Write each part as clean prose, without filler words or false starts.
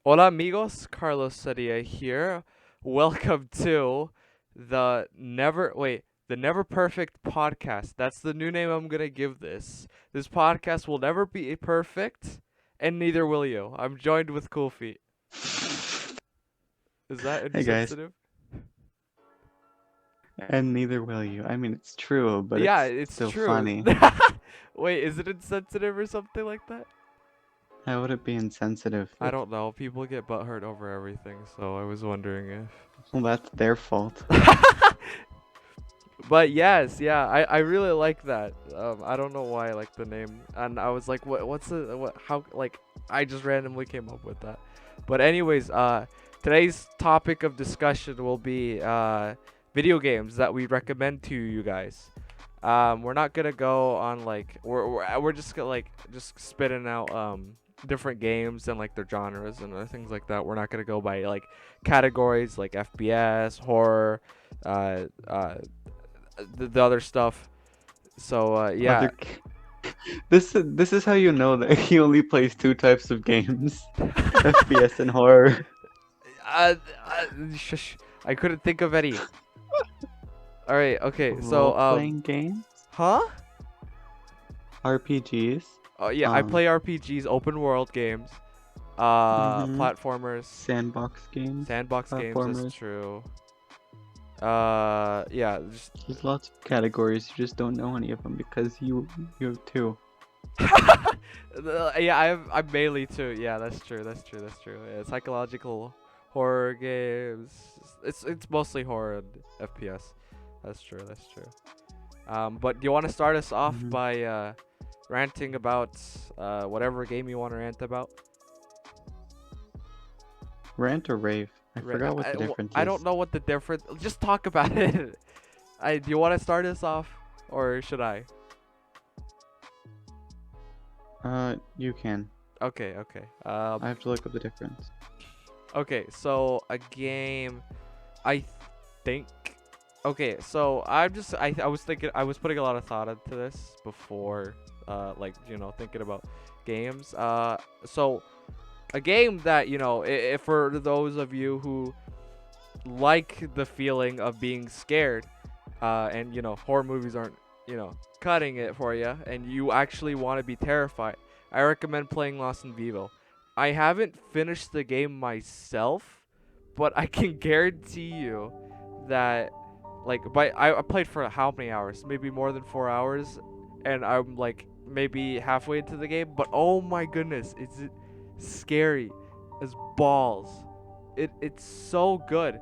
Hola amigos, Carlos Sadia here. Welcome to the Never Perfect podcast. That's the new name I'm gonna give this. This podcast will never be perfect, and neither will you. I'm joined with Cool Feet. Is that Hey guys, insensitive? and neither will you. I mean, it's true, but Yeah, it's it's still true. funny. Wait, is it insensitive or something like that? How would it be insensitive? I don't know. People get butthurt over everything, so I was wondering if. Well, that's their fault. But yes, yeah, I really like that. I don't know why I like the name, and I was like, what's the what how like I just randomly came up with that. But anyways, today's topic of discussion will be video games that we recommend to you guys. We're not gonna go on like we're just gonna like just spitting out different games and like their genres and other things like that. We're not gonna go by like categories like FPS, horror, the other stuff. So yeah. Other, this is how you know that he only plays two types of games: FPS and horror. uh, Shush. I couldn't think of any. All right. Okay. So Role-playing games, huh? RPGs, Oh yeah, I um, play RPGs, open world games, mm-hmm, platformers, sandbox games, sandbox games. That's platformers. true. Yeah. Just There's lots of categories. You just don't know any of them because you have two. yeah. I'm mainly too. Yeah, that's true. That's true. That's true. Yeah, psychological horror games. It's mostly horror and FPS. That's true. That's true. But do you want to start us off Mm-hmm. by ranting about whatever game you want to rant about? Rant or rave? I Right. forgot what the difference I don't is. know what the difference. Just talk about it. Do you want to start us off, or should I? You can. Okay. Okay. I have to look up the difference. Okay. So a game, I think. Okay. So I was thinking I was putting a lot of thought into this before, like thinking about games. So a game that if for those of you who like the feeling of being scared, and horror movies aren't cutting it for you, and you actually want to be terrified, I recommend playing Lost in Vivo. I haven't finished the game myself, but I can guarantee you that I played for how many hours? Maybe more than 4 hours, and I'm like maybe halfway into the game. But oh my goodness, it's scary as balls. It's so good.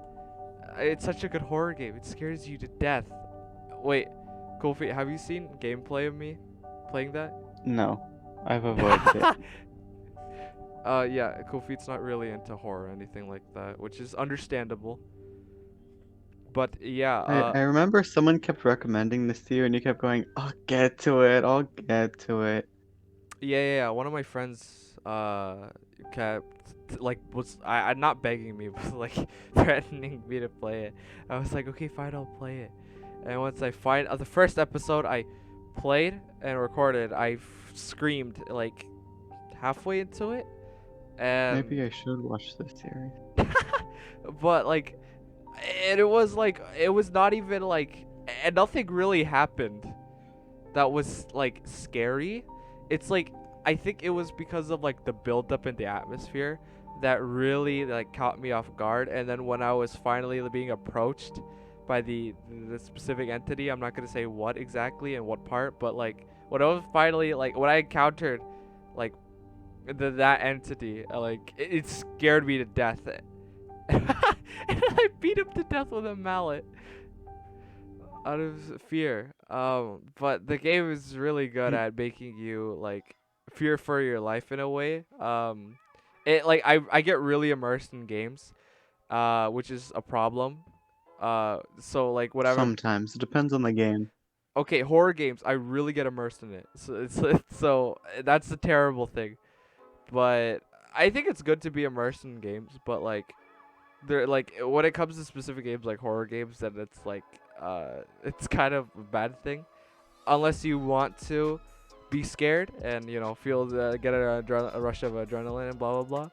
It's such a good horror game. It scares you to death. Wait, Kofi, have you seen gameplay of me playing that? No, I've avoided it. Yeah, Kofi's not really into horror or anything like that, which is understandable. But yeah, I remember someone kept recommending this to you, and you kept going, "I'll get to it. I'll get to it." yeah. One of my friends, kept like was I not begging me, but like threatening me to play it. I was like, okay, fine, I'll play it. And once I find the first episode I played and recorded, I screamed like halfway into it, and Maybe I should watch this series. but like, and it was not even like, and nothing really happened that was like scary. It's like I think it was because of like the build up in the atmosphere that really like caught me off guard. And then when I was finally being approached by the specific entity, I'm not gonna say what exactly and what part, but like when I was finally like when I encountered like that entity, like it scared me to death. And I beat him to death with a mallet out of fear. But the game is really good at making you like fear for your life in a way. It like I get really immersed in games, which is a problem. So like whatever I'm Sometimes it depends on the game. okay, horror games, I really get immersed in it. So so that's the terrible thing. But I think it's good to be immersed in games, but like they're like when it comes to specific games like horror games, then it's like it's kind of a bad thing unless you want to be scared and feel get a rush of adrenaline and blah blah blah.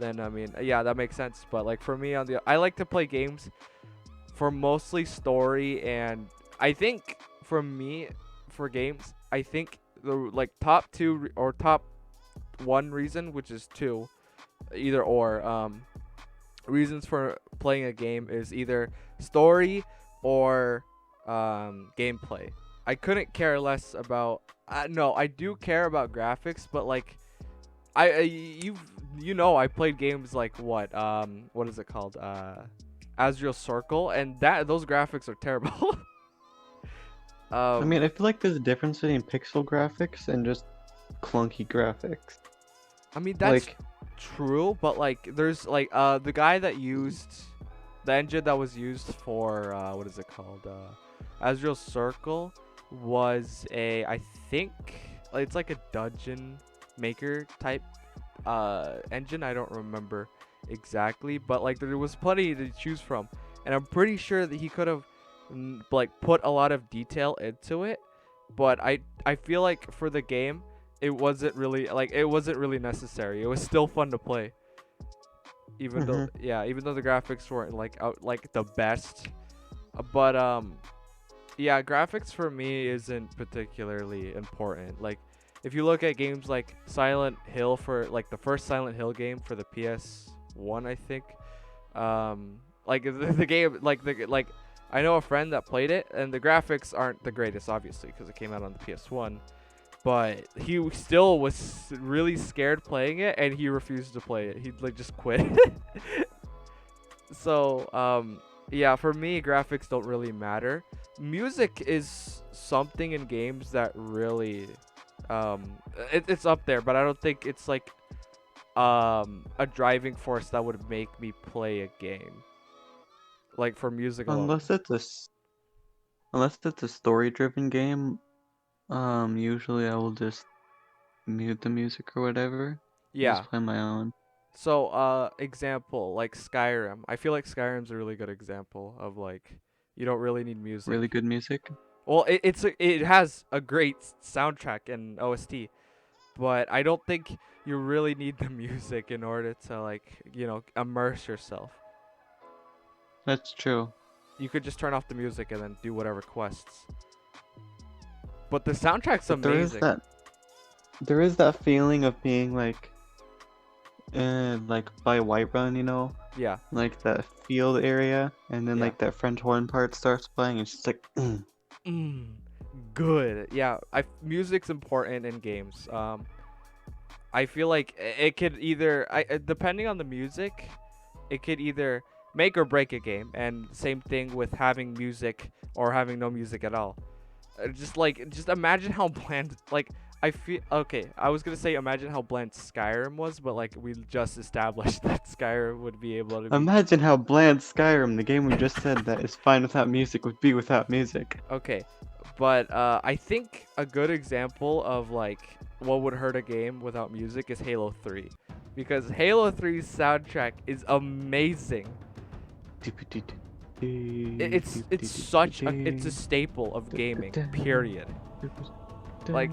then I mean, yeah, that makes sense. But like for me, I like to play games for mostly story, and I think for me, for games, I think the like top two or top one reason, which is two, either or, reasons for playing a game is either story or gameplay. I couldn't care less about. No, I do care about graphics, but like I played games like what is it called, Azrael Circle, and those graphics are terrible. I um mean, I feel like there's a difference between pixel graphics and just clunky graphics. I mean that's Like, true, but like there's like the guy that used the engine that was used for what is it called, Azrael Circle was a, I think, it's like a dungeon maker type engine. I don't remember exactly, but like there was plenty to choose from, and I'm pretty sure that he could have like put a lot of detail into it, but I feel like for the game it wasn't really necessary. It was still fun to play, even though, hmm yeah, even though the graphics weren't like out like the best. But yeah, graphics for me isn't particularly important. Like if you look at games like Silent Hill, for like the first Silent Hill game for the PS1, I think, like the game, like I know a friend that played it, and the graphics aren't the greatest, obviously, because it came out on the PS1. But he still was really scared playing it, and he refused to play it. He like just quit. So yeah, for me, graphics don't really matter. Music is something in games that really it's up there, but I don't think it's like a driving force that would make me play a game, like for music alone. unless it's a story-driven game, usually I will just mute the music or whatever and Yeah. just play my own. So example like Skyrim. I feel like Skyrim's a really good example of like you don't really need Really music. good music. Well, it has a great soundtrack and OST, but I don't think you really need the music in order to like, immerse yourself. That's true. You could just turn off the music and then do whatever quests. But the soundtrack's But amazing. there is that feeling of being like by Whiterun, Yeah. like that field area, and then Yeah. like that French horn part starts playing. It's just like, Mm, good. Yeah, music's important in games. I feel like it could either depending on the music, it could either make or break a game, and same thing with having music or having no music at all. Just imagine how bland, like, I feel okay. I was gonna say imagine how bland Skyrim was, but like we just established that Skyrim would be able to be. imagine how bland Skyrim, the game we just said that is fine without music, would be without music. Okay, but I think a good example of like what would hurt a game without music is Halo 3, because Halo 3's soundtrack is amazing. It's a staple of gaming. Period. Like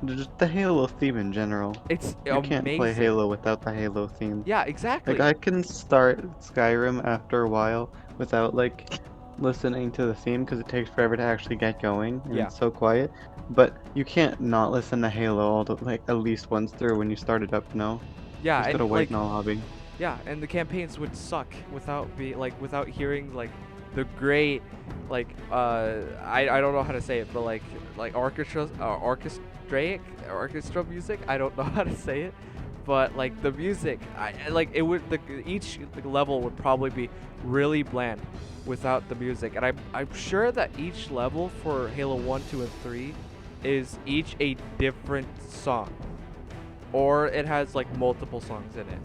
Just the Halo theme in general. it's You can't play amazing. Halo without the Halo theme. Yeah, Like, exactly. I can start Skyrim after a while without, like, listening to the theme because it takes forever to actually get going and Yeah, it's so quiet. But you can't not listen to Halo like, at least once through when you start it up, no? You yeah, just gotta and wait like in all hobby. yeah, and the campaigns would suck without hearing like the great like I don't know how to say it, but like orchestra music. I don't know how to say it, but like the music, like it would each level would probably be really bland without the music, and I'm sure that each level for Halo 1, 2, and 3 is each a different song, or it has like multiple songs in it,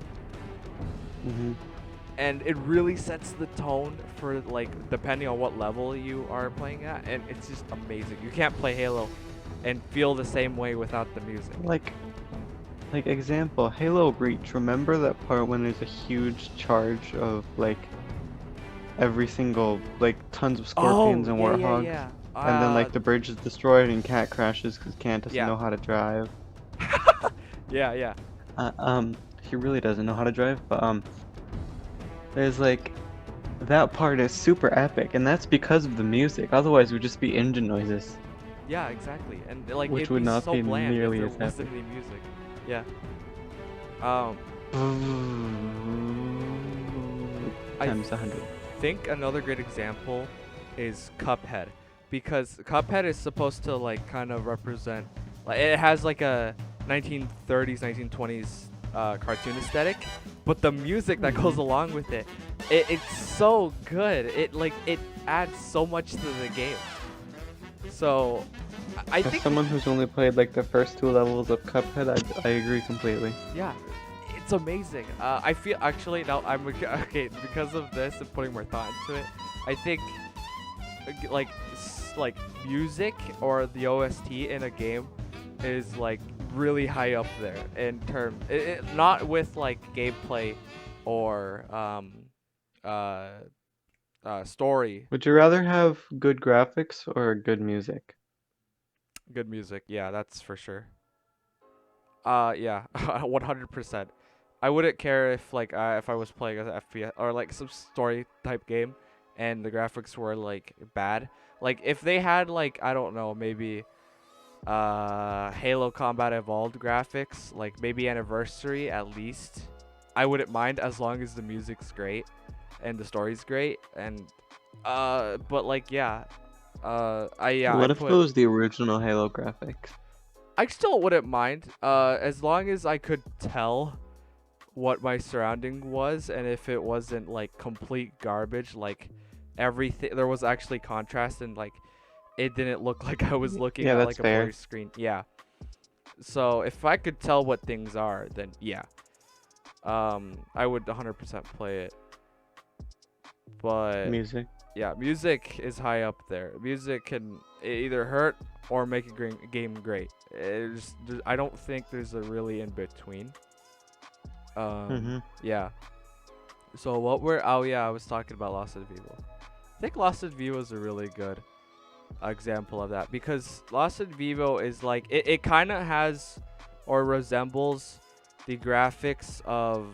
hmm and it really sets the tone for like depending on what level you are playing at, and it's just amazing. You can't play Halo and feel the same way without the music. Like, example, Halo Reach. Remember that part when there's a huge charge of, like, every single, like, tons of Oh, scorpions and yeah, yeah, warthogs? yeah. And then, like, the bridge is destroyed and Cat crashes because Cat doesn't Yeah. know how to drive. Yeah, yeah. Uh, um, he really doesn't know how to drive, but there's like that part is super epic, and that's because of the music. Otherwise, it would just be engine noises, Yeah, exactly. And like which it'd would be not so be bland if nearly there as wasn't epic. any music. Yeah. Um, I Times 100. think another great example is Cuphead, because Cuphead is supposed to like kind of represent, like it has like a 1930s 1920s cartoon aesthetic, but the music that goes Hmm. along with it's so good. It adds so much to the game. So I As think someone who's only played like the first two levels of Cuphead, I agree completely. yeah, it's amazing. I feel actually now I'm okay because of this and putting more thought into it. I think like music or the OST in a game is like really high up there in terms, not with like gameplay or uh story. Would you rather have good graphics or good music? Good music, yeah, that's for sure. Yeah, 100%. I wouldn't care if I was playing an FPS or like some story type game, and the graphics were like bad. Like if they had like, I don't know, maybe Halo Combat Evolved graphics, like maybe Anniversary at least, I wouldn't mind as long as the music's great and the story's great. And but like yeah, What I'd if it put. was the original Halo graphics? I still wouldn't mind, as long as I could tell what my surrounding was, and if it wasn't like complete garbage, like everything there was actually contrast, and like it didn't look like I was looking Yeah, at that's like a blurry fair. screen. Yeah. So if I could tell what things are, then yeah, I would 100% play it. But Music. yeah, music is high up there. Music can either hurt or make a game great. I don't think there's a really in between. Mm-hmm. Yeah. So what were? Oh yeah, I was talking about Lost in Vivo. I think Lost in Vivo is a really good example of that, because Lost in Vivo is like it kind of has or resembles the graphics of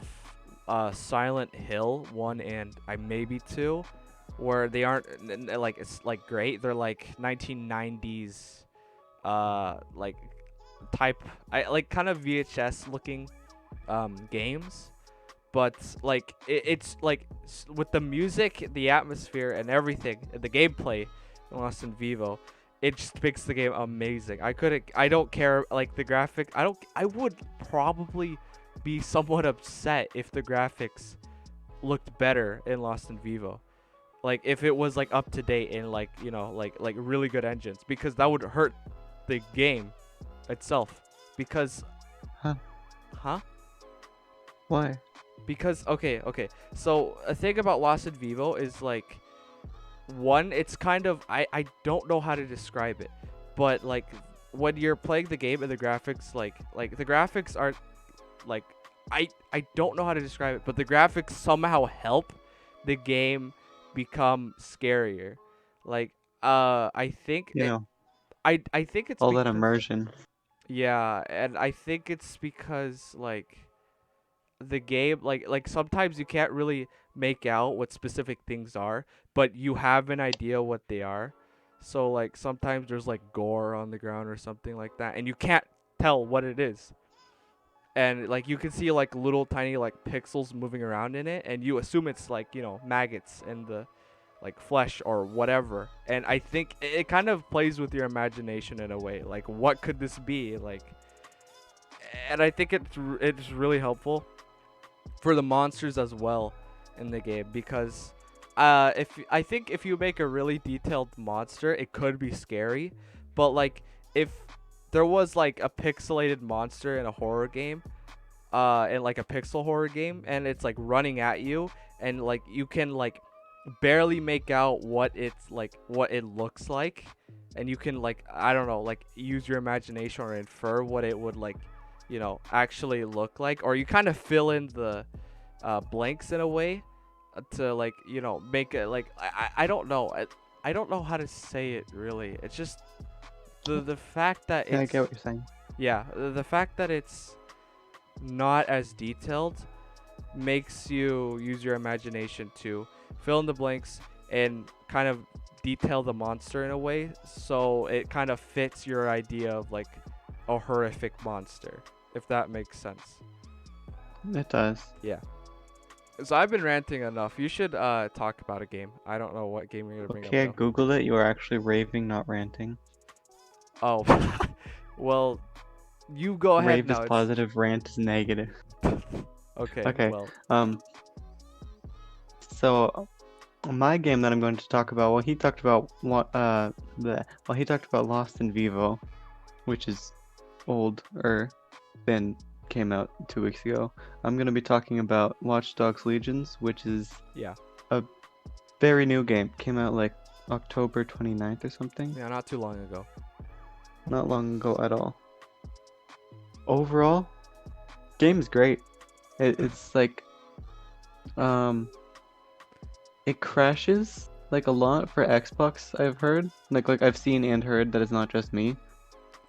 Silent Hill 1 and maybe 2, where they aren't like it's like great. They're like 1990s like type, I like kind of VHS looking games, but like it's like with the music, the atmosphere, and everything, the gameplay in Lost in Vivo, it just makes the game amazing. I don't care like the graphic. I would probably be somewhat upset if the graphics looked better in Lost in Vivo. Like if it was like up to date and like like really good engines, because that would hurt the game itself. Because Huh? huh? Why? Because okay. So a thing about Lost in Vivo is like, one, it's kind of, I don't know how to describe it, but like when you're playing the game and the graphics, like the graphics are like, I don't know how to describe it, but the graphics somehow help the game become scarier. Like I think You know, I think it's all that because, immersion. yeah, and I think it's because like the game, like sometimes you can't really make out what specific things are, but you have an idea what they are. So like sometimes there's like gore on the ground or something like that, and you can't tell what it is. And like you can see like little tiny like pixels moving around in it, and you assume it's like, maggots in the like flesh or whatever. And I think it kind of plays with your imagination in a way, like what could this be like. And I think it's really helpful for the monsters as well in the game, because if I think if you make a really detailed monster, it could be scary. But like if there was like a pixelated monster in a horror game, in like a pixel horror game, and it's like running at you, and like you can like barely make out what it looks like, and you can like, I don't know, like use your imagination or infer what it would like, actually look like, or you kind of fill in the blanks in a way, to like, make it like, I don't know, I don't know how to say it really. It's just the fact that Yeah, I it's, get what you're saying. yeah, the fact that it's not as detailed, makes you use your imagination to fill in the blanks and kind of detail the monster in a way so it kind of fits your idea of like a horrific monster, if that makes sense. It does. Yeah. So I've been ranting enough. You should talk about a game. I don't know what game you're gonna bring up Okay, I though. googled it. You are actually raving, not ranting. Oh, well, you go ahead Rave is now. It's positive, rant is negative. okay. Okay. Well, Um. So my game that I'm going to talk about. Well, he talked about what. Well, he talked about Lost in Vivo, which is old or than came out 2 weeks ago. I'm gonna be talking about Watch Dogs Legions, which is yeah, a very new game. Came out like October 29th or something. yeah, not too long ago. Not long ago at all. Overall, game's great. It's like um it crashes like a lot for Xbox, I've heard. Like I've seen and heard that it's not just me.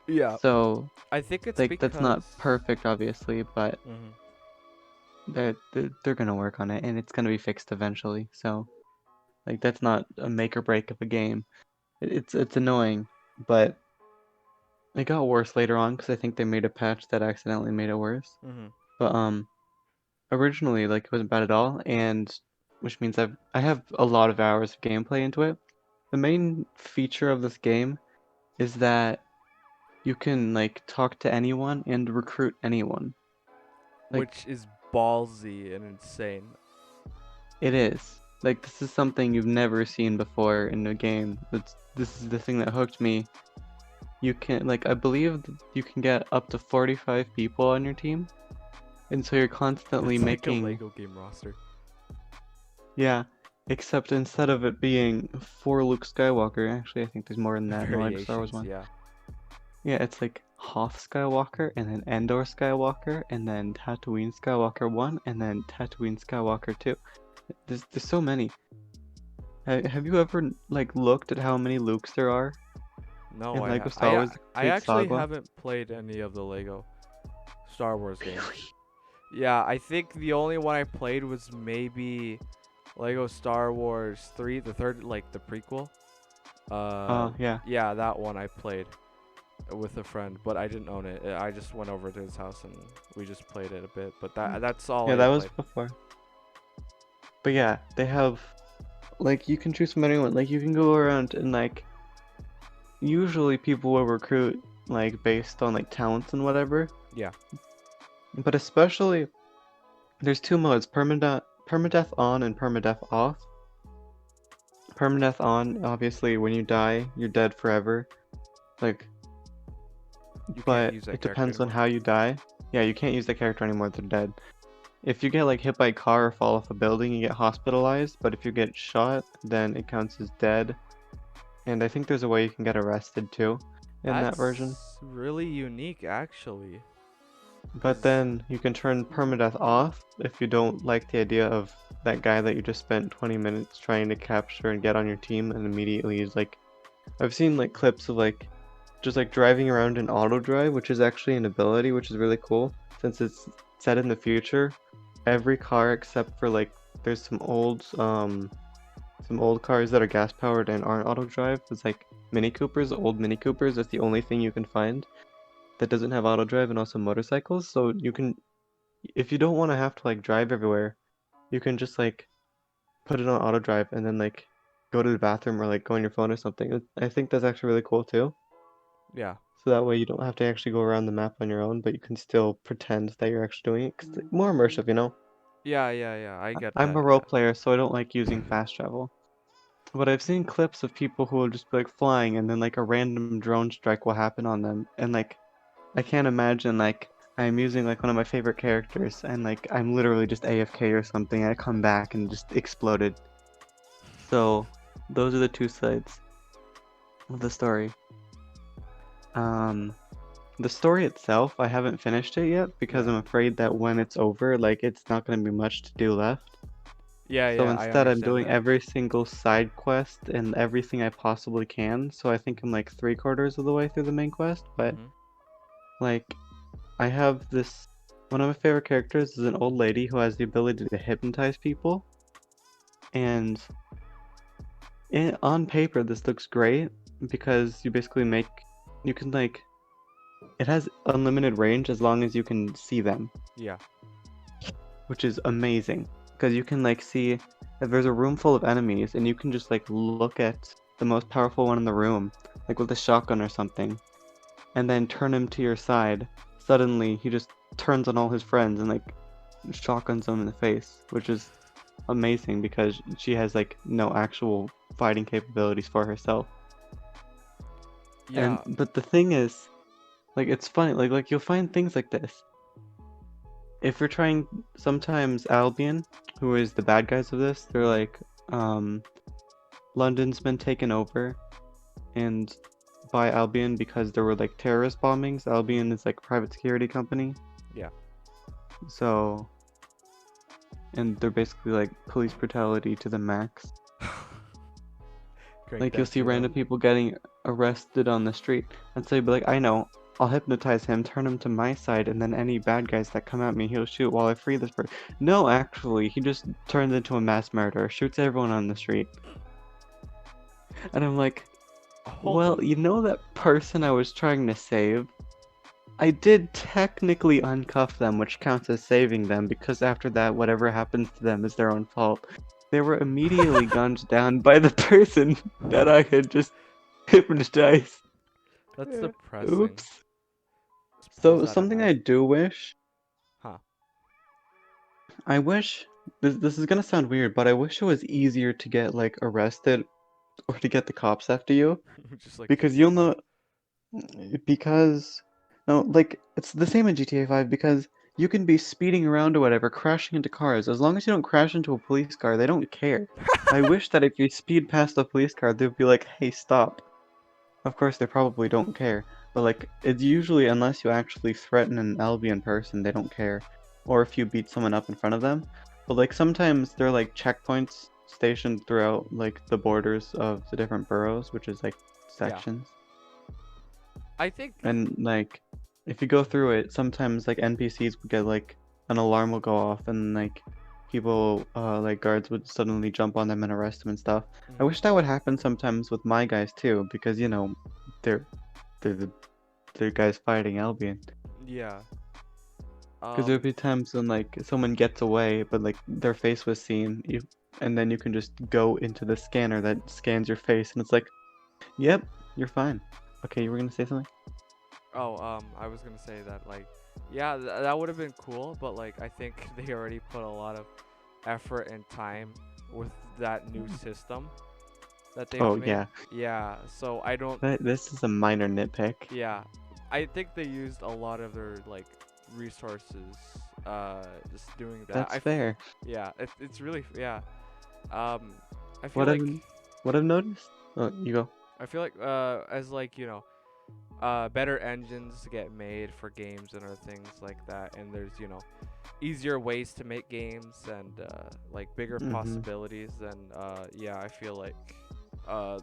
Yeah, So I think it's like that's not because. perfect obviously, but Mhm. they're gonna work on it and it's gonna be fixed eventually. So like that's not a make or break of a game. It's annoying, but it got worse later on because I think they made a patch that accidentally made it worse. Mhm. But originally like it wasn't bad at all, and which means I have a lot of hours of gameplay into it. The main feature of this game is that you can like talk to anyone and recruit anyone. Like Which is ballsy and insane. it is. Like this is something you've never seen before in a game. This is the thing that hooked me. You can like I believe you can get up to 45 people on your team. And so you're constantly It's like a making, Lego game roster. yeah, except instead of it being for Luke Skywalker, actually I think there's more than that in the Lego Star Wars Variations, one. yeah. Yeah, it's like Hoth Skywalker, and then Endor Skywalker, and then Tatooine Skywalker 1, and then Tatooine Skywalker 2. There's so many. Have you ever like looked at how many Lukes there are No, in I Lego ha- Star I Wars: a- The I Complete actually Saga? haven't played any of the Lego Star Wars games. Really? Yeah, I think the only one I played was maybe Lego Star Wars 3, the third, like the prequel. Yeah. Yeah, that one I played with a friend, but I didn't own it. I just went over to his house and we just played it a bit. But that's all Yeah, I that was played. before. But yeah, they have like you can choose from anyone. Like you can go around and like usually people will recruit like based on like talents and whatever. Yeah. But especially there's two modes, permadeath on and permadeath off. Permadeath on, obviously when you die, you're dead forever. Like You can't but use that it character depends on anymore. how you die. Yeah, you can't use the character anymore, they're dead. If you get like hit by a car or fall off a building, you get hospitalized, but if you get shot, then it counts as dead. And I think there's a way you can get arrested too in that version. That's really unique, actually. But Cause then you can turn permadeath off if you don't like the idea of that guy that you just spent 20 minutes trying to capture and get on your team and immediately is like I've seen like clips of like just like driving around in auto drive, which is actually an ability, which is really cool since it's set in the future. Every car except for like there's some old cars that are gas powered and aren't auto drive. It's like Mini Coopers, old Mini Coopers. That's the only thing you can find that doesn't have auto drive, and also motorcycles. So you can, if you don't want to have to like drive everywhere, you can just like put it on auto drive and then like go to the bathroom or like go on your phone or something. I think that's actually really cool too. yeah, So that way you don't have to actually go around the map on your own, but you can still pretend that you're actually doing it. 'Cause it's more immersive, you know? yeah. I get I'm that. a role Yeah. player, so I don't like using fast travel. But I've seen clips of people who will just be like flying and then like a random drone strike will happen on them. And like I can't imagine like I'm using like one of my favorite characters and like I'm literally just AFK or something. I come back and just exploded. So those are the two sides of the story. Um, the story itself, I haven't finished it yet because Yeah. I'm afraid that when it's over, like it's not gonna be much to do left. So Yeah. I instead, I'm understand doing that. every single side quest and everything I possibly can. So I think I'm like 3/4 of the way through the main quest, but Mhm. like I have this One of my favorite characters is an old lady who has the ability to hypnotize people, and on paper this looks great because you can like it has unlimited range as long as you can see them, Yeah. which is amazing because you can like see if there's a room full of enemies and you can just like look at the most powerful one in the room, like with a shotgun or something, and then turn him to your side. Suddenly he just turns on all his friends and like shotguns them in the face, which is amazing because she has like no actual fighting capabilities for herself. And Yeah. but the thing is, like it's funny, like you'll find things like this. If you're trying sometimes Albion, who is the bad guys of this, they're Mhm. like, um, London's been taken over and by Albion because there were like terrorist bombings. Albion is like a private security company. Yeah. So and they're basically like police brutality to the max. Crank Like you'll that see shit up. random people getting arrested on the street, and so you'll be like, I know, I'll hypnotize him, turn him to my side, and then any bad guys that come at me, he'll shoot while I free this person. No, actually, he just turns into a mass murderer, shoots everyone on the street. And I'm like, well, Holy. you know that person I was trying to save? I did technically uncuff them, which counts as saving them, because after that, whatever happens to them is their own fault. They were immediately gunned down by the person that I had just hypnotized. That's Yeah. depressing. Oops. Just pulls So out a something knife. I do wish, Huh. I wish this is gonna sound weird, but I wish it was easier to get like arrested or to get the cops after you Just like kick because your you'll butt. know because no, like it's the same in GTA 5 because you can be speeding around or whatever, crashing into cars. As long as you don't crash into a police car, they don't care. I wish that if you speed past a police car, they'd be like, "Hey, stop." Of course, they probably don't care, but like it's usually unless you actually threaten an Albion person, they don't care, or if you beat someone up in front of them. But like sometimes there are like checkpoints stationed throughout like the borders of the different boroughs, which is like Yeah. sections. I think. And like if you go through it, sometimes like NPCs would get like an alarm will go off and like people like guards would suddenly jump on them and arrest them and stuff. I Mhm. wish that would happen sometimes with my guys too, because you know, they're they're the they're guys fighting Albion. Yeah. Because there'd Um. be times when like someone gets away, but like their face was seen, and then you can just go into the scanner that scans your face, and it's like, yep, you're fine. Okay, you were gonna say something? Oh. I was gonna say that like, yeah, that would have been cool, but like I think they already put a lot of effort and time with that new system that they've Oh made. yeah, Yeah. So I don't. this is a minor nitpick. Yeah. I think they used a lot of their like resources. Just doing that. That's fair. Yeah. It's really. Yeah. Um. I feel What I've like. what I've noticed. Oh, you go. I feel like as like better engines get made for games and other things like that, and there's easier ways to make games and like bigger Mm-hmm. possibilities, then yeah, I feel like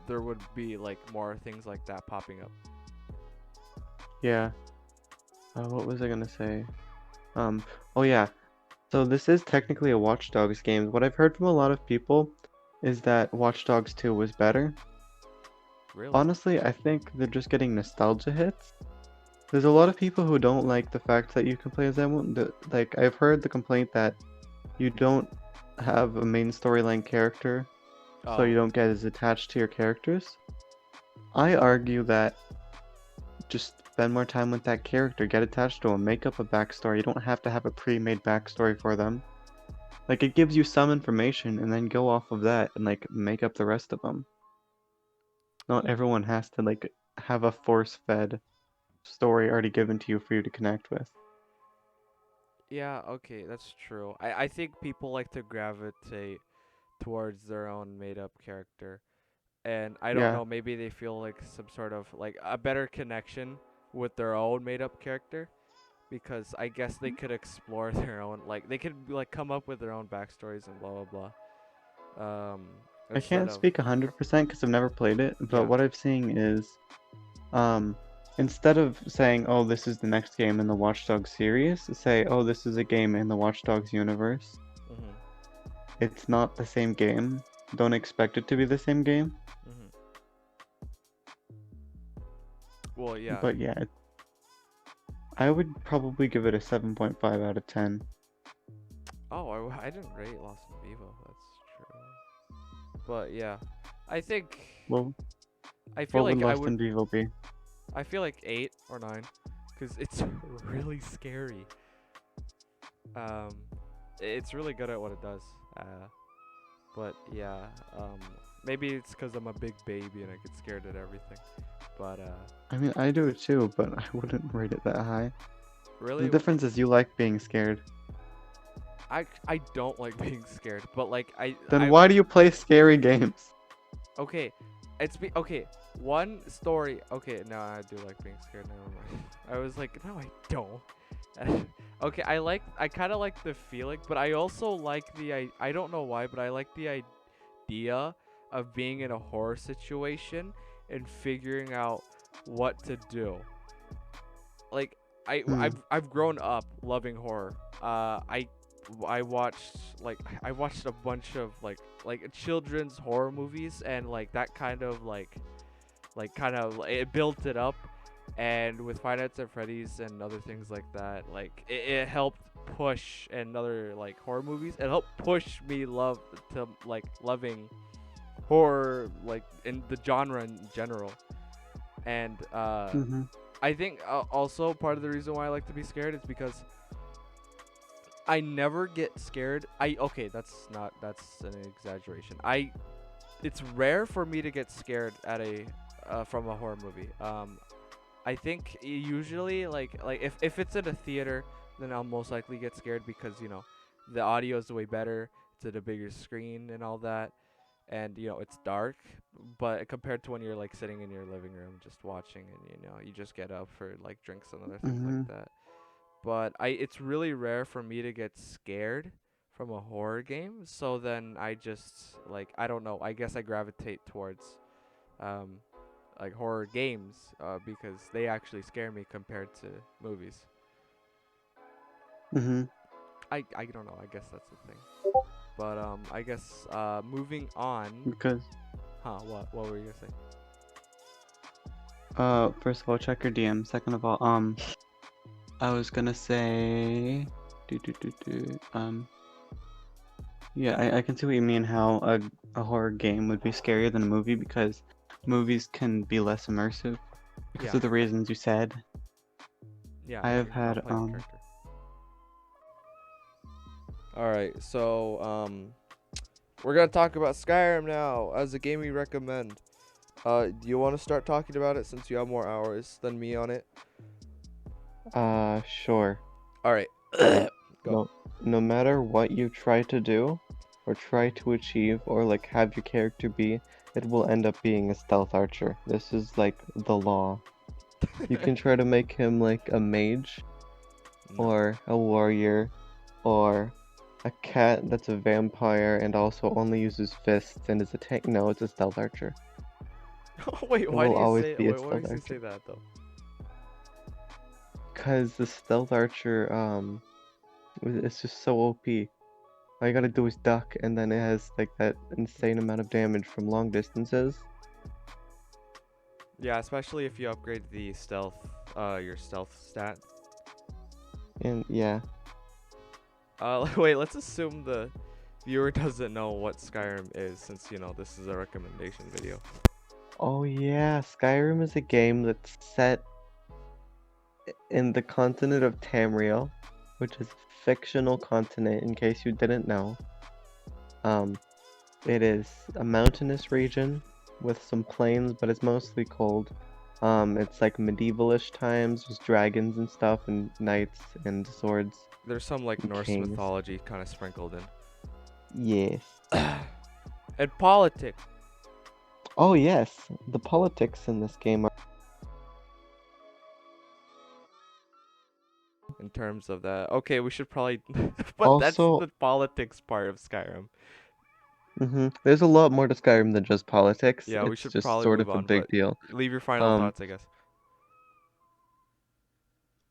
there would be like more things like that popping up. Yeah. What was I gonna say? Um. Oh yeah. So this is technically a Watch Dogs game. What I've heard from a lot of people is that Watch Dogs 2 was better. Really? Honestly, I think they're just getting nostalgia hits. There's a lot of people who don't like the fact that you can play as them. Like, I've heard the complaint that you don't have a main storyline character, so you Oh. don't get as attached to your characters. I argue that just spend more time with that character, get attached to them, make up a backstory. You don't have to have a pre-made backstory for them. Like, it gives you some information, and then go off of that and, like, make up the rest of them. Not Y- everyone has to, like, have a force-fed story already given to you for you to connect with. yeah, okay, that's true. I think people like to gravitate towards their own made up character, and I don't Yeah, know, maybe they feel like some sort of like a better connection with their own made up character, because I guess they could explore their own, like they could like come up with their own backstories and blah blah blah. I Instead can't of speak 100% because I've never played it, but yeah. what I've seen is, um, instead of saying, "Oh, this is the next game in the Watch Dogs series," say, "Oh, this is a game in the Watch Dogs universe." Mhm. It's not the same game. Don't expect it to be the same game. Mhm. Well, yeah. But yeah, I would probably give it a 7.5 out of 10. Oh, I didn't rate Lost in Vivo. That's true. But yeah, I think Well, I feel what would like I Lost would. in Vivo be? I feel like 8 or 9, because it's really scary. Um, it's really good at what it does. But yeah, maybe it's because I'm a big baby and I get scared at everything. But I mean, I do it too, but I wouldn't rate it that high. The really, difference is you like being scared. I don't like being scared. But like Then I why do you play scary games? okay, okay. One story. Okay, no, I do like being scared. Never mind. I was like, no, I don't. Okay, I kind of like the feeling, but I also like I don't know why, but I like the idea of being in a horror situation and figuring out what to do. Like Hmm. I've grown up loving horror. I watched I watched a bunch of like children's horror movies, and like that kind of kind of it built it up. And with Five Nights at Freddy's and other things like that, like it helped push, and other like horror movies, it helped push me loving horror, like in the genre in general. And Mhm. I think also part of the reason why I like to be scared is because I never get scared. I okay, that's an exaggeration. It's rare for me to get scared at a from a horror movie. I think usually if it's in a theater, then I'll most likely get scared because the audio is way better. It's at a bigger screen and all that, and it's dark. But compared to when you're like sitting in your living room just watching, and you just get up for like drinks and other things like Mhm. that. But it's really rare for me to get scared from a horror game. So then I just I don't know. I guess I gravitate towards um like horror games because they actually scare me compared to movies. Mhm. I don't know. I guess that's the thing. But I guess moving on. Because Huh? What were you gonna say? first of all, check your DM. Second of all, I was gonna say, yeah, I can see what you mean. How a horror game would be scarier than a movie because movies can be less immersive because Yeah. of the reasons you said. Yeah. I Yeah. have You're not had playing a character. All right. So we're gonna talk about Skyrim now as a game we recommend. Do you want to start talking about it since you have more hours than me on it? sure. All right. Go. No matter what you try to do, or try to achieve, or like have your character be, it will end up being a stealth archer. This is like the law. You can try to make him like a mage, No. or a warrior, or a cat that's a vampire and also only uses fists and is a tank. No, it's a stealth archer. Wait, It why will do you always say be a why stealth does he say archer. that though? Cause the stealth archer, it's just so OP. All you gotta do is duck, and then it has like that insane amount of damage from long distances. Yeah, especially if you upgrade the stealth, your stealth stat. And yeah. Wait, let's assume the viewer doesn't know what Skyrim is, since this is a recommendation video. Oh yeah, Skyrim is a game that's set in the continent of Tamriel, which is a fictional continent in case you didn't know. Um, it is a mountainous region with some plains, but it's mostly cold. It's like medievalish times, with dragons and stuff, and knights and swords There's some like and Norse kings. mythology kind of sprinkled Yes. in. And politics. Oh yes, the politics in this game are In terms of that. Okay, we should probably but that's also. the politics part of Skyrim. There's a lot more to Skyrim than just politics. Yeah, we It's should just probably sort move of a on, big but deal. leave your final Um, thoughts, I guess.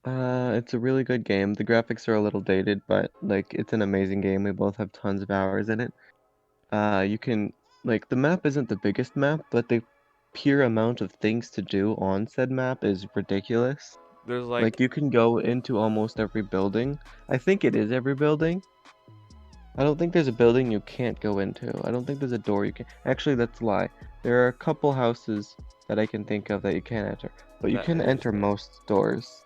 It's a really good game. The graphics are a little dated, but like it's an amazing game. We both have tons of hours in it. You can like the map isn't the biggest map, but the pure amount of things to do on said map is ridiculous. There's like Like you can go into almost every building. I think it is every building. I don't think there's a building you can't go into. I don't think there's a door you can. Actually, that's a lie. There are a couple houses that I can think of that you can't enter, but you that can is enter there. most doors.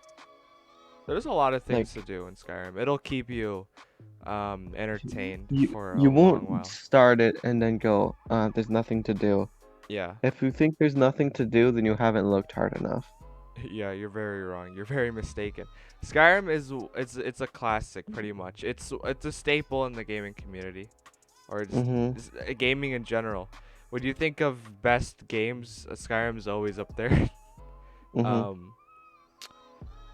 There's a lot of things to Like do in Skyrim. It'll keep you entertained you for a you long won't while. start it and then go, there's nothing to do. Yeah. If you think there's nothing to do, then you haven't looked hard enough. Yeah, you're very wrong. You're very mistaken. Skyrim is it's a classic pretty much. It's a staple in the gaming community or Mm-hmm. just gaming in general. When you think of best games, Skyrim's always up there. Mm-hmm. um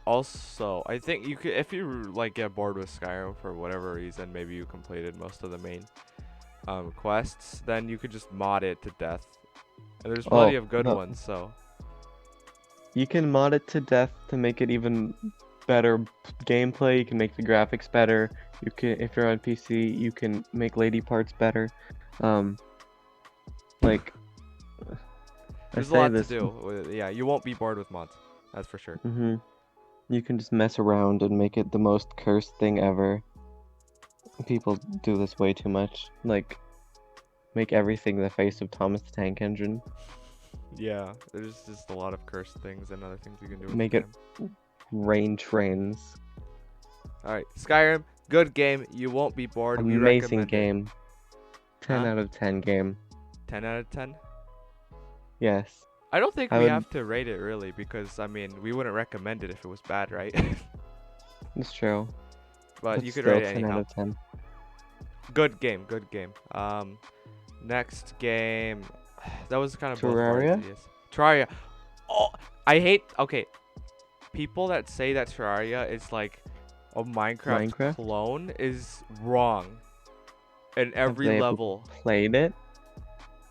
Also, I think you could if you like get bored with Skyrim for whatever reason, maybe you completed most of the main quests, then you could just mod it to death. And there's plenty Oh, of good no. ones, so You can mod it to death to make it even better gameplay. You can make the graphics better. You can, if you're on PC, you can make lady parts better. Um, like I there's a say lot to this, do. Yeah, you won't be bored with mods. That's for sure. hmm you can just mess around and make it the most cursed thing ever. People do this way too much. Like make everything the face of Thomas the Tank Engine. Yeah, there's just a lot of cursed things and other things you can do with Make it Skyrim. rain trains. Alright, Skyrim, good game. You won't be bored. We Amazing recommend it. game. 10 Huh? out of 10 game. 10 out of 10? Yes. I don't think I we would. have to rate it really because, I mean, we wouldn't recommend it if it was bad, right? It's true. But But you could still rate it 10 out anyhow. of 10. Good game, good game. Next game. That was kind of both of our Terraria? ideas. Terraria. Oh, I hate. Okay, people that say that Terraria is like a Minecraft Minecraft? clone is wrong in Have every they ever level. played it?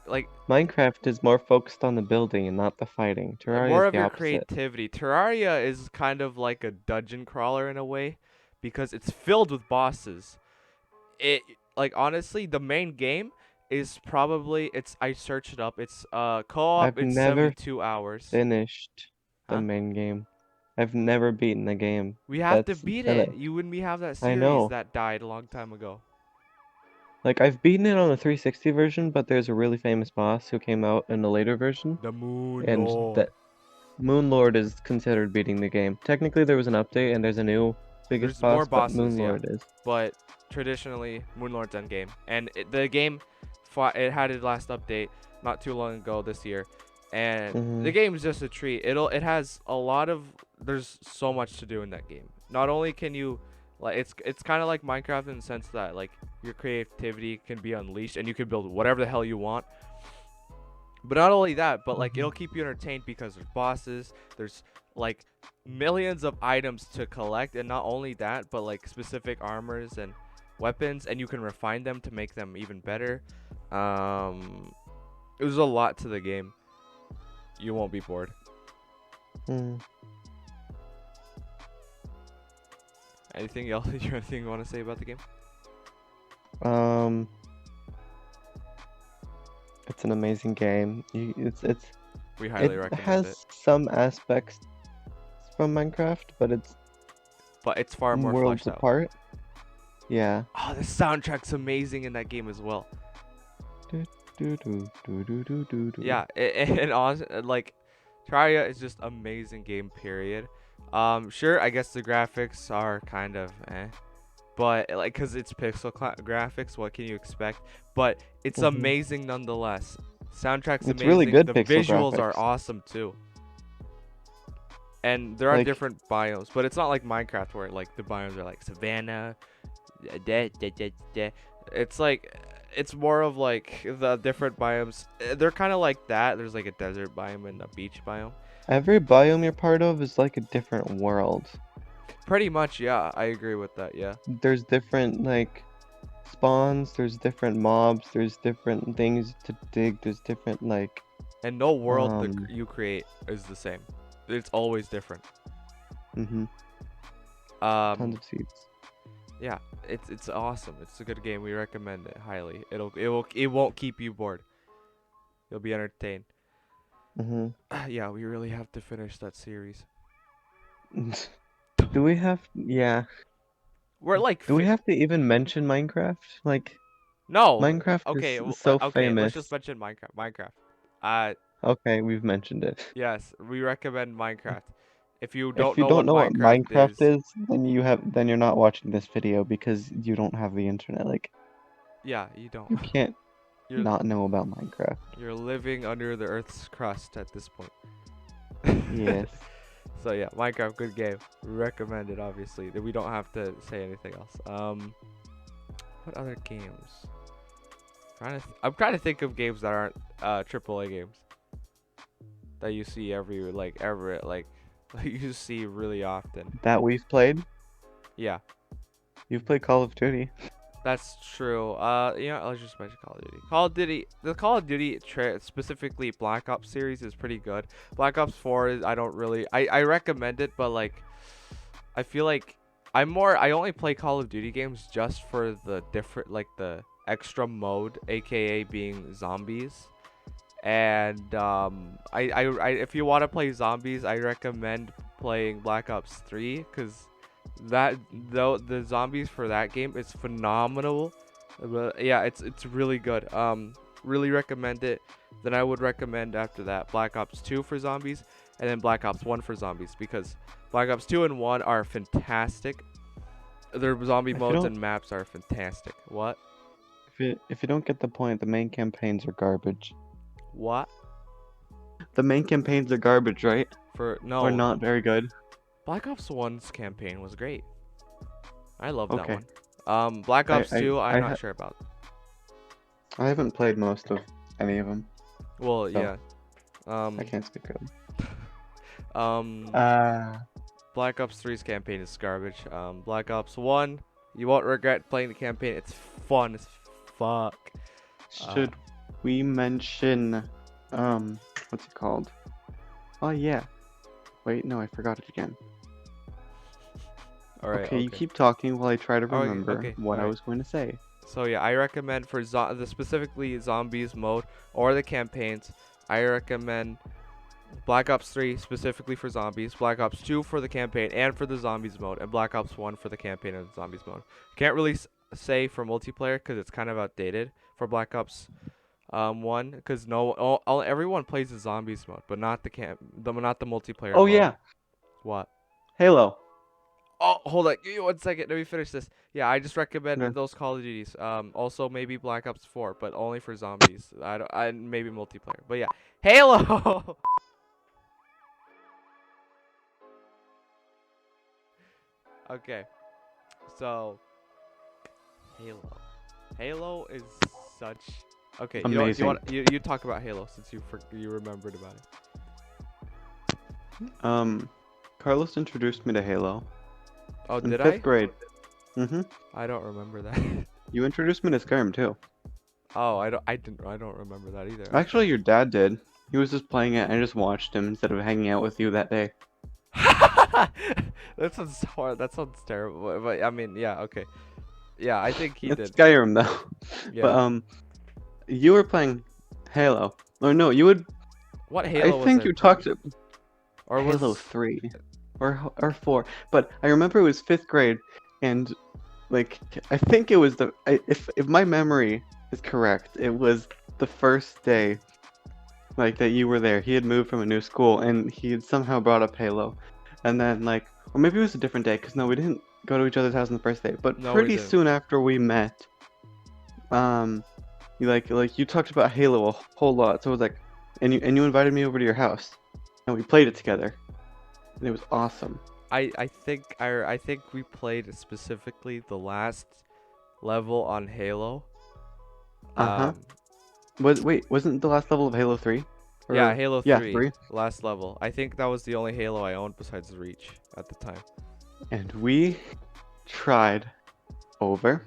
Like Minecraft is more focused on the building and not the fighting. Terraria more is of the your opposite. creativity. Terraria is kind of like a dungeon crawler in a way because it's filled with bosses. It like honestly, the main game is probably it's I searched it up. It's co-op. I've It's never 72 hours. finished the Huh? main game. I've never beaten the game. We have to That's beat and it. You and me have that I series know. that died a long time ago. Like I've beaten it on the 360 version, but there's a really famous boss who came out in a later version, The Moon and Lord. that Moon Lord is considered beating the game. Technically, there was an update and there's a new biggest There's more boss, but Moon bosses, yeah, Lord is. but traditionally Moon Lord's endgame, and the game fought. It had its last update not too long ago this year, and the Mhm. game's just a treat. It has a lot of there's so much to do in that game. Not only can you like it's kind of like Minecraft in the sense that like your creativity can be unleashed and you can build whatever the hell you want. But not only that, but like it'll Mhm. keep you entertained because there's bosses, there's like millions of items to collect, and not only that, but like specific armors and weapons, and you can refine them to make them even better. Um, there's a lot to the game. You won't be bored. Mm. Anything else? Anything you want to say about the game? Um, it's an amazing game. We It highly recommend it, has some aspects from Minecraft, but it's but it's far more worlds fleshed out. apart. Yeah. Oh, the soundtrack's amazing in that game as well. Do, do, do, do, do, do, do, do. Yeah, and like Terraria is just amazing game. Period. Sure, I guess the graphics are kind of but like cause it's pixel graphics, what can you expect? But it's Mhm. amazing nonetheless. Soundtrack's It's really amazing. good The pixel visuals are graphics. awesome too. And there are Like different biomes, but it's not like Minecraft where like the biomes are like savanna, it's like it's more of like the different biomes. They're kind of like that. There's like a desert biome and a beach biome. every biome you're part of is like a different world. Pretty much, yeah. I agree with that. Yeah. There's different like spawns, there's different mobs, there's different things to dig, there's different like And no world that um you create is the same. It's always different. mhm. Tons Um, of seeds. yeah, it's awesome. It's a good game. We recommend it highly. It won't keep you bored. You'll be entertained. Mhm. Yeah, we really have to finish that series. Do we have? Yeah. We're like Do we have to even mention Minecraft? Like, no. Minecraft Okay, is so okay. Let's just famous. mention Minecraft. Minecraft. Uh, Okay, we've mentioned it. yes, we recommend Minecraft. If you don't If you know don't what know what Minecraft Minecraft is, is, then you're not watching this video because you don't have the internet. Like, yeah, you don't. you can't You're not know about Minecraft. you're living under the Earth's crust at this point. Yes. So yeah, Minecraft, good game. Recommend it, obviously. We don't have to say anything else. What other games? I'm trying to think of games that aren't AAA games that you see you see really often. That we've played. Yeah, You've played Call of Duty. that's true. Let's just mention Call of Duty. Call of Duty, the Call of Duty specifically Black Ops series is pretty good. Black Ops 4 is I don't really I recommend it, but like I feel like I only play Call of Duty games just for the different like the extra mode, aka being zombies. And if you want to play zombies, I recommend playing Black Ops 3 because that though the zombies for that game is phenomenal. But yeah, it's really good. Really recommend it. Then I would recommend after that Black Ops 2 for zombies, and then Black Ops 1 for zombies because Black Ops 2 and 1 are fantastic. Their zombie If you modes don't and maps are fantastic. What? if you don't get the point, the main campaigns are garbage. What? The main campaigns are garbage, right? For Or no. not very good. Black Ops 1's campaign was great. I love that Okay. one. Black I Ops 2, I'm I not ha sure about. I haven't played most of any of them, Well, so yeah. I Um, can't speak really. um, Uh, Black Ops 3's campaign is garbage. Black Ops 1, you won't regret playing the campaign. It's fun as fuck. Uh, should we mention what's it called? Oh yeah. Wait, no, I forgot it again. Alright, Okay, you okay. keep talking while I try to Okay, remember okay, what I alright. was going to say. So yeah, I recommend for the specifically zombies mode or the campaigns, I recommend Black Ops 3 specifically for zombies, Black Ops 2 for the campaign and for the zombies mode, and Black Ops 1 for the campaign and the zombies mode. Can't really say for multiplayer because it's kind of outdated for Black Ops 1 because everyone plays the zombies mode, but not not the multiplayer Oh mode. yeah, What? Halo. Oh, hold on. Give me 1 second. Let me finish this. Yeah, I just recommend Okay. those Call of Duties. Also maybe Black Ops 4, but only for zombies. I maybe multiplayer. But yeah, Halo. Okay, so Halo. Halo is such. Okay, you know what? Amazing. You talk about Halo since you remembered about it. Carlos introduced me to Halo Oh, in did 5th I? grade. Mm-hmm. I don't remember that. You introduced me to Skyrim too. Oh, I don't remember that either. Actually, your dad did. He was just playing it and I just watched him instead of hanging out with you that day. That sounds hard. That sounds terrible. But I mean, yeah, okay. Yeah, I think he It's did. Skyrim though. But Yeah. you were playing Halo. Or no, you would. What I Halo was think I you playing? talked to Or Halo was 3 or 4. But I remember it was 5th grade, and like I think it was if my memory is correct, it was the first day like that you were there. He had moved from a new school and he had somehow brought up Halo, and then like or maybe it was a different day because no, we didn't go to each other's house on the first day. But No, we pretty didn't. soon after we met, you like you talked about Halo a whole lot. So it was like, and you invited me over to your house, and we played it together, and it was awesome. I think we played specifically the last level on Halo. Uh-huh. Um Wasn't the last level of Halo 3? yeah, Or Halo yeah, 3 3. last level. I think that was the only Halo I owned besides Reach at the time. And we tried over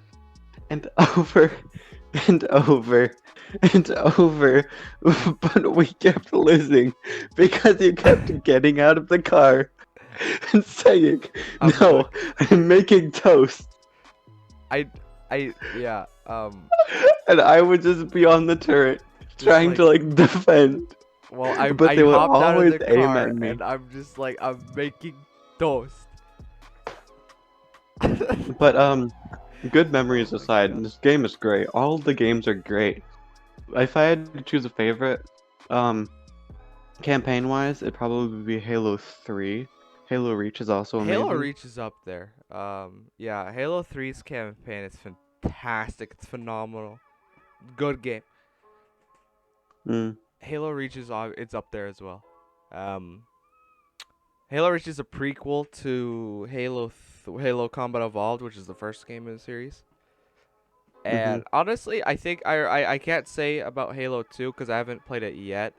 and over and over and over, but we kept losing because you kept getting out of the car and saying, I'm "No, looking. I'm making toast," I yeah. and I would just be on the turret Just trying to like, like defend, well, I but I they would hopped out of always the aim at car me. and I'm just like I'm making toast. But good memories Oh my aside, god. this game is great. All the games are great. If I had to choose a favorite, um, campaign-wise, it'd probably be Halo 3. Halo Reach is also Halo amazing. Reach is up there. Yeah, Halo 3's campaign is fantastic. It's phenomenal. Good game. Mm, Halo Reach is it's up there as well. Um, Halo Reach is a prequel to Halo Combat Evolved, which is the first game in the series. mm-hmm. And honestly, I think I can't say about Halo 2 because I haven't played it yet,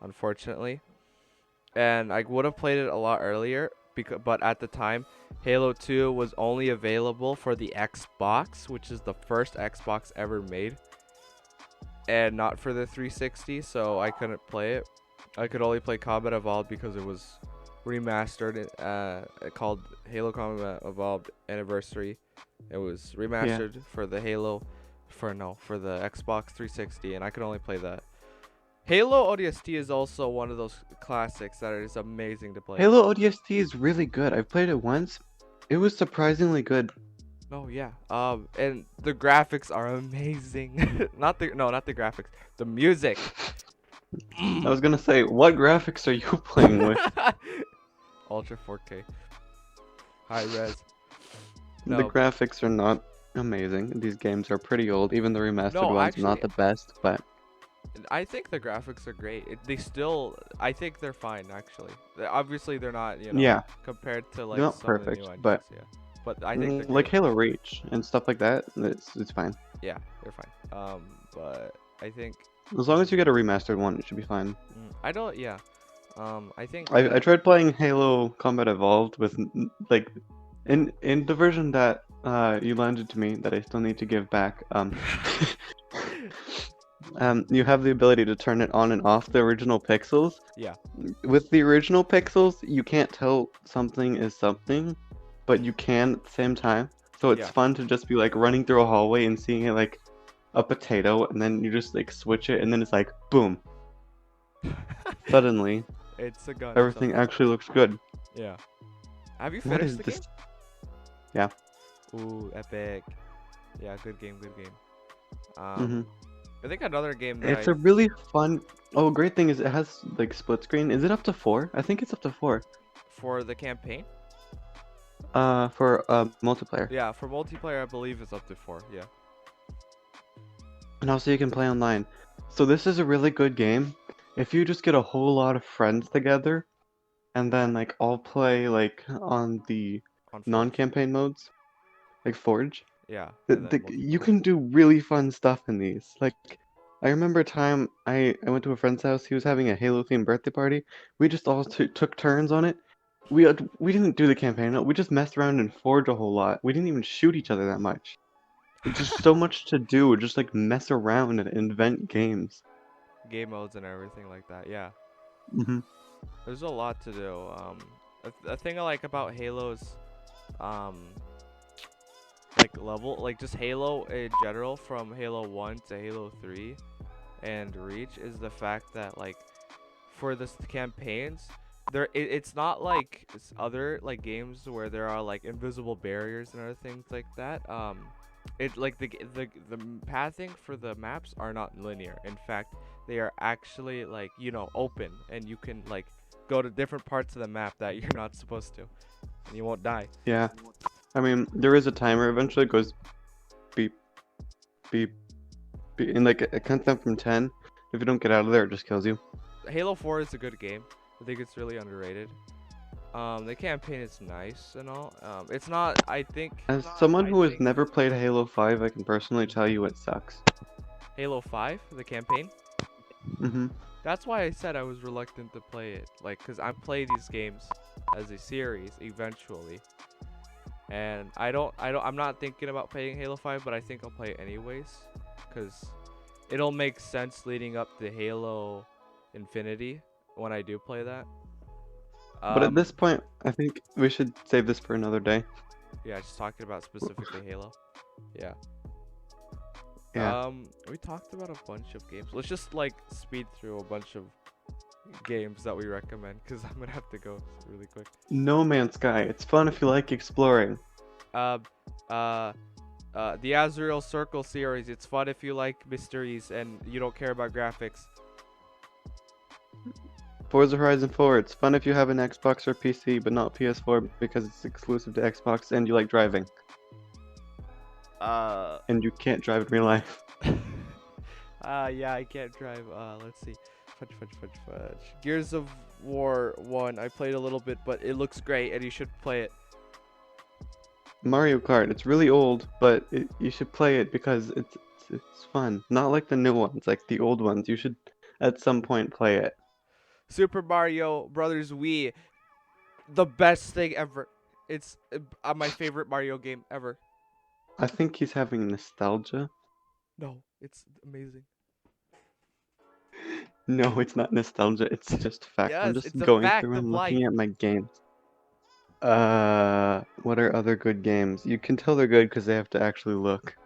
unfortunately. And I would have played it a lot earlier, but at the time, Halo 2 was only available for the Xbox, which is the first Xbox ever made, and not for the 360, so I couldn't play it. I could only play Combat Evolved because it was remastered, called Halo Combat Evolved Anniversary. It was Yeah. remastered for the for the Xbox 360, and I could only play that. Halo ODST is also one of those classics that is amazing to play. Halo ODST is really good. I've played it once. It was surprisingly good. Oh yeah. And the graphics are amazing. Not the graphics. The music. I was gonna say, what graphics are you playing with? Ultra 4K. High res. The No. graphics are not amazing. These games are pretty old. Even the remastered No, ones, actually, not the best, but I think the graphics are great. I think they're fine actually. Obviously, they're not, yeah, compared to they're like not some of the perfect. new engines, But yeah. But I think they're like great. Halo Reach and stuff like that, it's fine. Yeah, they're fine. But I think As long as you get a remastered one, it should be fine. I don't. Yeah. I think I tried playing Halo Combat Evolved with like in the version that you lended to me that I still need to give back. You have the ability to turn it on and off the original pixels. yeah. With the original pixels, you can't tell something is something, but you can at the same time. So it's Yeah. fun to just be like running through a hallway and seeing it like a potato, and then you just like switch it, and then it's like boom. Suddenly, It's a gun or everything something. actually looks good. Yeah. Have you What finished is the this? game? Yeah. Ooh, epic. Yeah, good game, good game. hmm I think another game that It's a really fun. Oh, great thing is it has like split screen. Is it up to 4? I think it's up to 4. for the campaign. For multiplayer, Yeah, for multiplayer, I believe it's up to 4. Yeah. and also you can play online. So this is a really good game. If you just get a whole lot of friends together, and then like all play like on the On Forge. non-campaign modes, like Forge, Yeah, and then you multiplayer. can do really fun stuff in these. Like, I remember a time I went to a friend's house. He was having a Halo themed birthday party. We just all took turns on it. We didn't do the campaign. No, we just messed around and Forge a whole lot. We didn't even shoot each other that much. It's just so much to do. Just like mess around and invent games. Game modes and everything like that. Yeah. hmm There's a lot to do. A thing I like about Halo's, um, like just Halo in general, from Halo 1 to Halo 3 and Reach, is the fact that like for the campaigns, it's not like other like games where there are like invisible barriers and other things like that. It like the pathing for the maps are not linear. In fact, they are actually like open, and you can like go to different parts of the map that you're not supposed to, and you won't die. Yeah. I mean, there is a timer. Eventually, it goes beep, beep, beep, and like it counts down from 10. If you don't get out of there, it just kills you. Halo 4 is a good game. I think it's really underrated. The campaign is nice and all. It's not. I think As someone who has never played Halo 5, I can personally tell you it sucks. Halo 5, the campaign. hmm That's why I said I was reluctant to play it. Like, cause I play these games as a series eventually, and I'm not thinking about playing Halo 5, but I think I'll play it anyways, cause it'll make sense leading up to Halo Infinity when I do play that. But at Um, this point, I think we should save this for another day. yeah, just talking about specifically Halo. Yeah. Yeah. We talked about a bunch of games. Let's just like speed through a bunch of games that we recommend because I'm gonna have to go really quick. No Man's Sky. It's fun if you like exploring. Uh, uh, the Azrael Circle series. It's fun if you like mysteries and you don't care about graphics. Forza Horizon 4. It's fun if you have an Xbox or PC, but not PS4 because it's exclusive to Xbox and you like driving. Uh, And you can't drive in real life. yeah, I can't drive. Let's see. Fudge. Gears of War 1. I played a little bit, but it looks great and you should play it. Mario Kart. It's really old, but you should play it because it's fun. Not like the new ones, like the old ones. You should at some point play it. Super Mario Brothers Wii. The best thing ever. It's my favorite Mario game ever. I think he's having nostalgia. No, it's amazing. No, it's not nostalgia. It's just fact. I'm Yes, just it's a going fact through of and life. looking at my games. What are other good games? You can tell they're good because they have to actually look.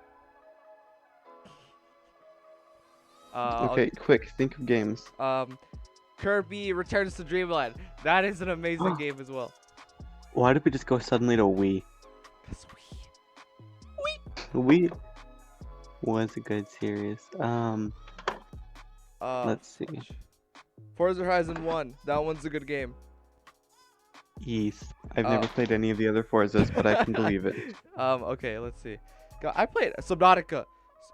Okay, quick, think of games. Kirby Returns to Dreamland. That is an amazing game as well. Why did we just go suddenly to Wii? That's Wii was a good series. Let's see. Forza Horizon 1. That one's a good game. Yes. I've never played any of the other Forzas, but I can believe it. Okay, let's see. I played Subnautica.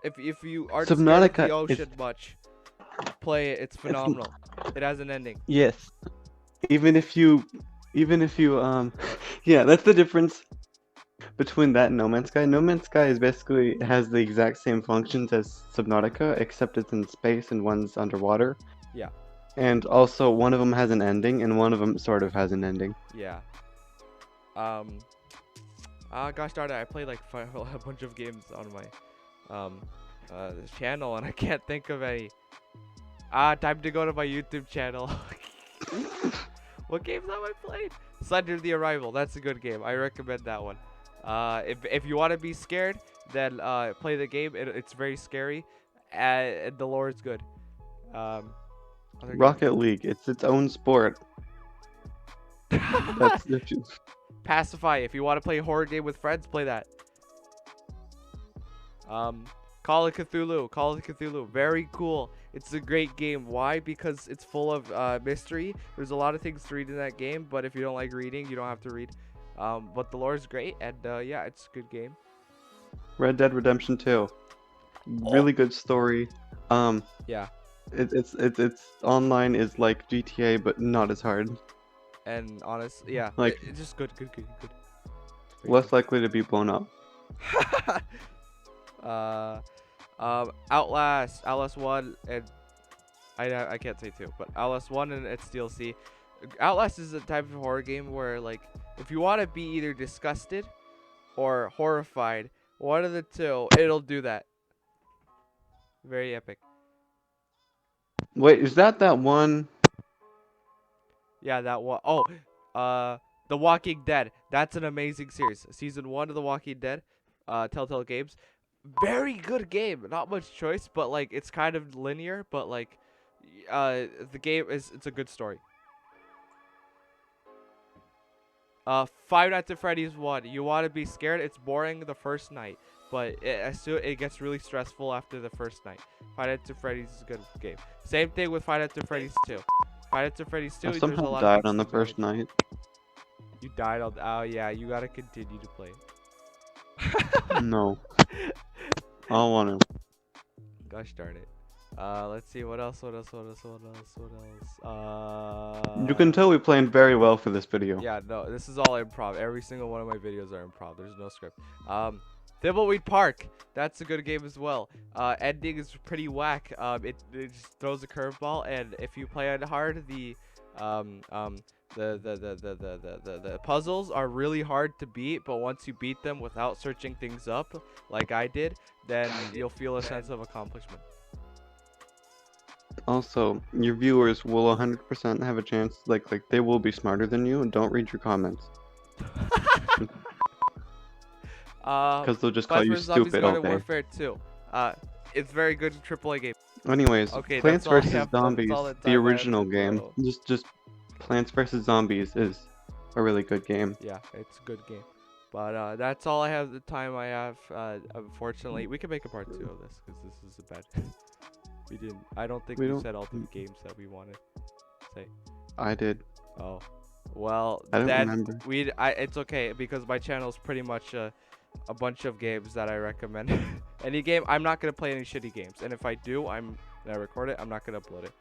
If you aren't scared of the ocean much, play it. It's phenomenal. It has an ending. Yes. Even if you yeah, that's the difference between that and No Man's Sky. No Man's Sky is basically has the exact same functions as Subnautica, except it's in space and one's underwater. Yeah. And also one of them has an ending and one of them sort of has an ending. Yeah. Gosh darn it, I played like a bunch of games on my channel and I can't think of any. Time to go to my YouTube channel. What games have I played? Slender the Arrival. That's a good game. I recommend that one. If you want to be scared, then play the game. It's very scary, and the lore is good. Rocket League. It's its own sport. That's Pacify. If you want to play a horror game with friends, play that. Call of Cthulhu. Call of Cthulhu. Very cool. It's a great game. Why? Because it's full of mystery. There's a lot of things to read in that game, but if you don't like reading, you don't have to read. But the lore is great, and yeah, it's a good game. Red Dead Redemption 2. Really good story. Yeah. It's online is like GTA, but not as hard. And honest, yeah, like it's just good. Less likely to be blown up. Outlast 1, and I can't say 2, but Outlast 1 and its DLC. Outlast is a type of horror game where, like, if you want to be either disgusted or horrified, one of the two, it'll do that. Very epic. Wait, is that one? Yeah, that one. Oh, The Walking Dead. That's an amazing series. Season 1 of The Walking Dead, Telltale Games. Very good game. Not much choice, but like it's kind of linear, but like the game it's a good story. Five Nights at Freddy's 1. You want to be scared? It's boring the first night, but it gets really stressful after the first night. Five Nights at Freddy's is a good game. Same thing with Five Nights at Freddy's 2. Five Nights at Freddy's 2. I There's a somehow lot died of on the first night. You died on. Oh yeah, you gotta continue to play it. No. I don't want to. Gosh darn it. Let's see what else. You can tell we planned very well for this video. Yeah, no, this is all improv. Every single one of my videos are improv. There's no script. Thimbleweed Park. That's a good game as well. Ending is pretty whack. It just throws a curveball, and if you play it hard, the puzzles are really hard to beat. But once you beat them without searching things up, like I did, then you'll feel a sense of accomplishment. Also, your viewers will 100% have a chance, like they will be smarter than you, and don't read your comments, Uh, because they'll just call Plants you vs Zombies stupid all Garden day. Warfare 2. It's very good AAA game. Anyways, Okay, that's Plants all I vs. have. That's all Zombies, the the time I have original to game, photo. just Plants vs. Zombies is a really good game. Yeah, it's a good game. But that's all I have. The time I have. Unfortunately, we can make a part 2 of this because this is a bad. We didn't. I don't think We we don't. said all the games that we wanted to say. I did. Oh, well I don't then remember. it's okay because my channel is pretty much a bunch of games that I recommend. Any game, I'm not gonna play any shitty games, and if I do, I record it. I'm not gonna upload it.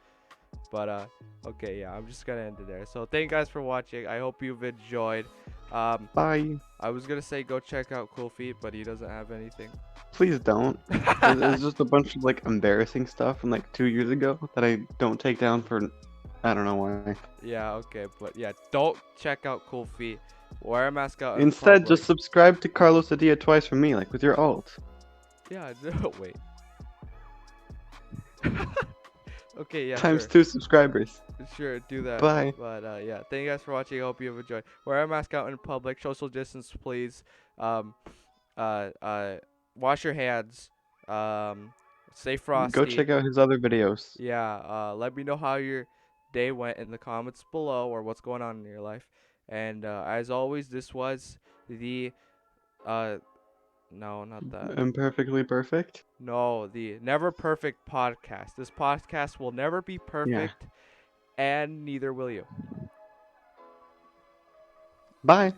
But okay, yeah, I'm just gonna end it there. So thank you guys for watching. I hope you've enjoyed. Um, Bye. I was gonna say go check out Cool Feet, but he doesn't have anything. Please don't. It's just a bunch of like embarrassing stuff from like 2 years ago that I don't take down for I don't know why. Yeah, okay, but yeah, don't check out Cool Feet. Wear a mask out in Instead, public. just subscribe to Carlos Adia twice from me, like with your alt. Yeah, wait. Okay, yeah, Times sure. 2 subscribers. Sure, do that. Bye. But yeah, thank you guys for watching. I hope you have enjoyed. Wear a mask out in public. Social distance, please. Um, uh, uh, wash your hands. Stay Go frosty. check out his other videos. Yeah. Let me know how your day went in the comments below or what's going on in your life. And as always, this was the no, not that. Imperfectly perfect. No, the Never Perfect podcast. This podcast will never be Yeah. perfect, and neither will you. Bye.